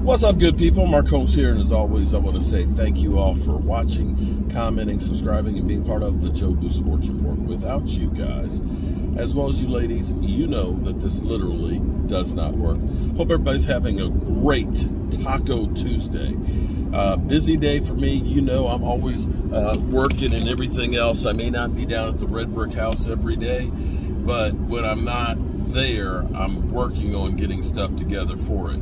What's up, good people? Mark Holmes here, and as always, I want to say thank you all for watching, commenting, subscribing, and being part of the Joe Boo Sports Report. Without you guys, as well as you ladies, you know that this literally does not work. Hope everybody's having a great Taco Tuesday. Busy day for me. You know I'm always working and everything else. I may not be down at the Red Brick House every day, but when I'm not there, I'm working on getting stuff together for it.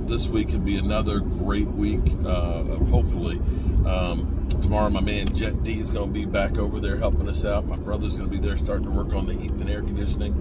This week could be another great week, hopefully. Tomorrow my man Jet D is going to be back over there helping us out. My brother's going to be there starting to work on the heating and air conditioning.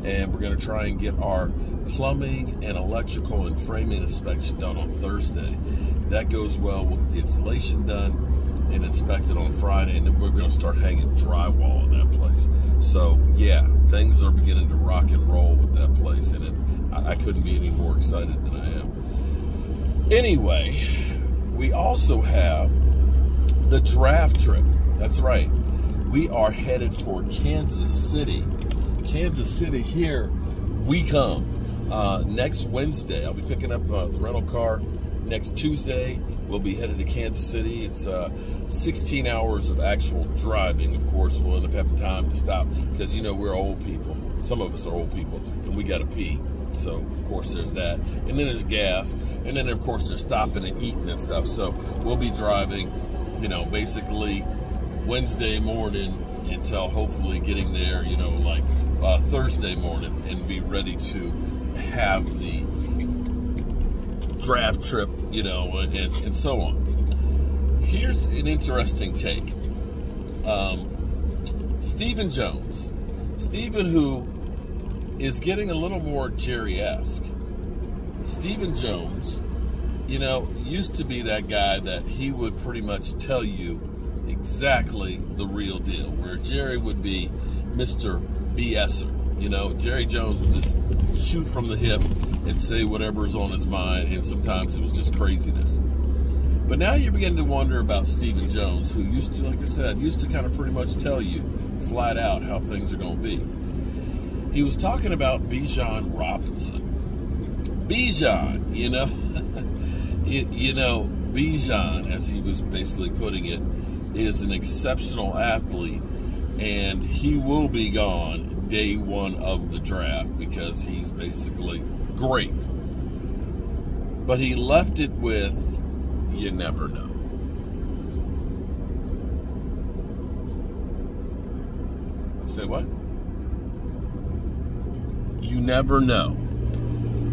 And we're going to try and get our plumbing and electrical and framing inspection done on Thursday. If that goes well, we'll get the installation done and inspect it on Friday. And then we're going to start hanging drywall in that place. So, yeah, things are beginning to rock and roll with that place. And I couldn't be any more excited than I am. Anyway, we also have the draft trip. That's right. We are headed for Kansas City. Kansas City, here we come. Next Wednesday, I'll be picking up the rental car. Next Tuesday, we'll be headed to Kansas City. It's 16 hours of actual driving. Of course, we'll end up having time to stop because, you know, we're old people. Some of us are old people, and we got to pee. So, of course, there's that. And then there's gas. And then, of course, there's stopping and eating and stuff. So, we'll be driving, you know, basically Wednesday morning until hopefully getting there, you know, like Thursday morning and be ready to have the draft trip, you know, and so on. Here's an interesting take. Stephen Jones. Stephen, who is getting a little more Jerry-esque. Stephen Jones, you know, used to be that guy that he would pretty much tell you exactly the real deal, where Jerry would be Mr. BSer. You know, Jerry Jones would just shoot from the hip and say whatever's on his mind, and sometimes it was just craziness. But now you begin to wonder about Stephen Jones, who used to, like I said, used to kind of pretty much tell you flat out how things are going to be. He was talking about Bijon Robinson. Bijon, you know, you know, Bijon, as he was basically putting it, is an exceptional athlete, and he will be gone day one of the draft because he's basically great. But he left it with, you never know. Say what? You never know.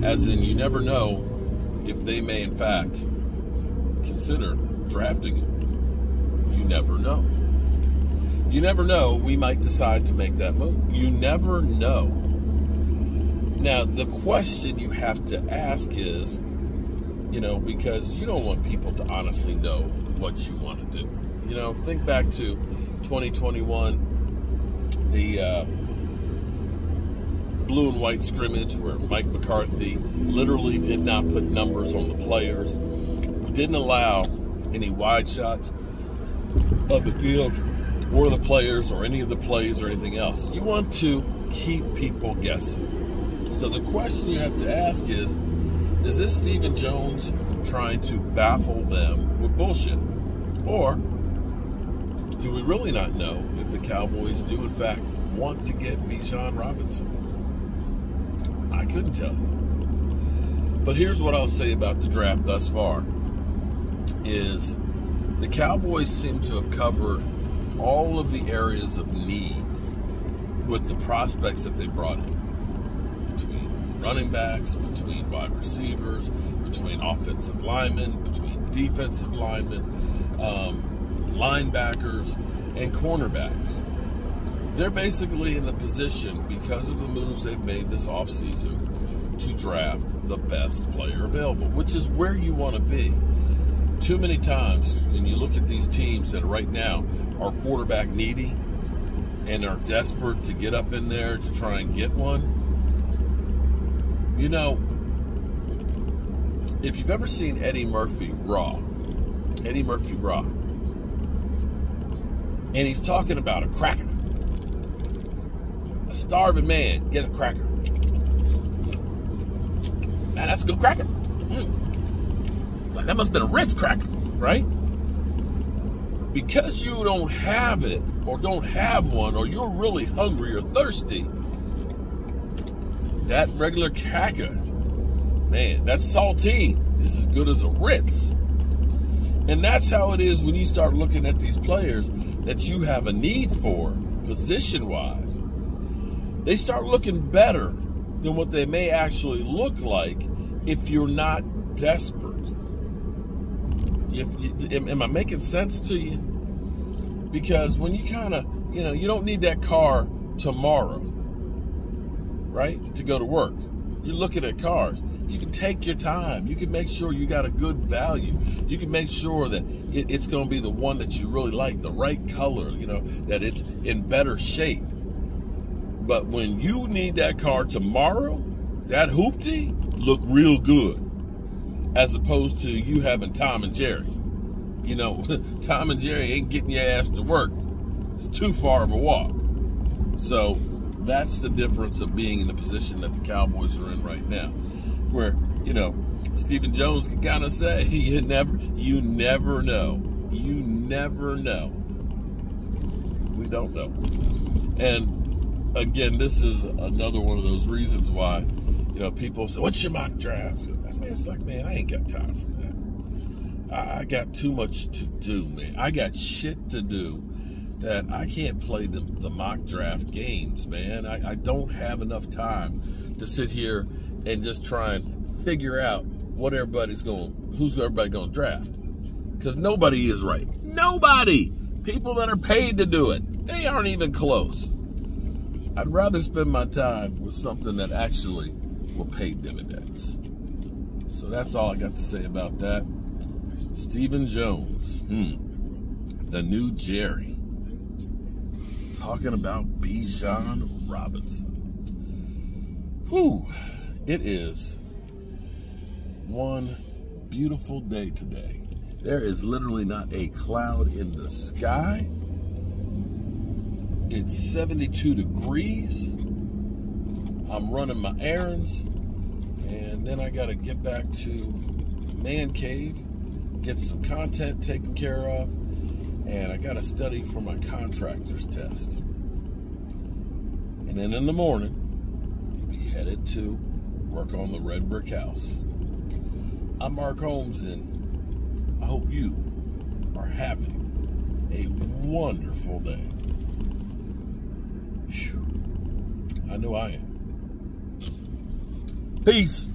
As in, you never know if they may, in fact, consider drafting him. You never know. You never know. We might decide to make that move. You never know. Now, the question you have to ask is, you know, because you don't want people to honestly know what you want to do. You know, think back to 2021, the blue and white scrimmage where Mike McCarthy literally did not put numbers on the players. We didn't allow any wide shots of the field or the players or any of the plays or anything else. You want to keep people guessing. So the question you have to ask is this Stephen Jones trying to baffle them with bullshit? Or do we really not know if the Cowboys do, in fact, want to get Bijon Robinson? I couldn't tell you. But here's what I'll say about the draft thus far, is the Cowboys seem to have covered all of the areas of need with the prospects that they brought in. Between running backs, between wide receivers, between offensive linemen, between defensive linemen, linebackers, and cornerbacks. They're basically in the position, because of the moves they've made this offseason, to draft the best player available, which is where you want to be. Too many times, when you look at these teams that right now are quarterback needy and are desperate to get up in there to try and get one, you know, if you've ever seen Eddie Murphy Raw, and he's talking about a cracker. A starving man, get a cracker. Man, that's a good cracker. Like, that must have been a Ritz cracker, right? Because you don't have it, or don't have one, or you're really hungry or thirsty, that regular cracker, man, that saltine is as good as a Ritz. And that's how it is when you start looking at these players that you have a need for, position-wise. They start looking better than what they may actually look like if you're not desperate. Am I making sense to you? Because when you kind of, you don't need that car tomorrow, right, to go to work. You're looking at cars. You can take your time. You can make sure you got a good value. You can make sure that it's going to be the one that you really like, the right color, that it's in better shape. But when you need that car tomorrow, that hoopty look real good, as opposed to you having Tom and Jerry. Tom and Jerry ain't getting your ass to work. It's too far of a walk. So that's the difference of being in the position that the Cowboys are in right now, where, Stephen Jones can kind of say, you never know. You never know. We don't know. And again, this is another one of those reasons why, people say, what's your mock draft? I mean, it's like, man, I ain't got time for that. I got too much to do, man. I got shit to do that I can't play the mock draft games, man. I don't have enough time to sit here and just try and figure out who's everybody going to draft. Because nobody is right. Nobody! People that are paid to do it, they aren't even close. I'd rather spend my time with something that actually will pay dividends. So that's all I got to say about that. Stephen Jones, the new Jerry, talking about Bijon Robinson. Whew, it is one beautiful day today. There is literally not a cloud in the sky. It's 72 degrees. I'm running my errands, and then I got to get back to man cave, get some content taken care of, and I got to study for my contractor's test. And then in the morning, you'll be headed to work on the red brick house. I'm Mark Holmes, and I hope you are having a wonderful day. Whew. I know I am. Peace.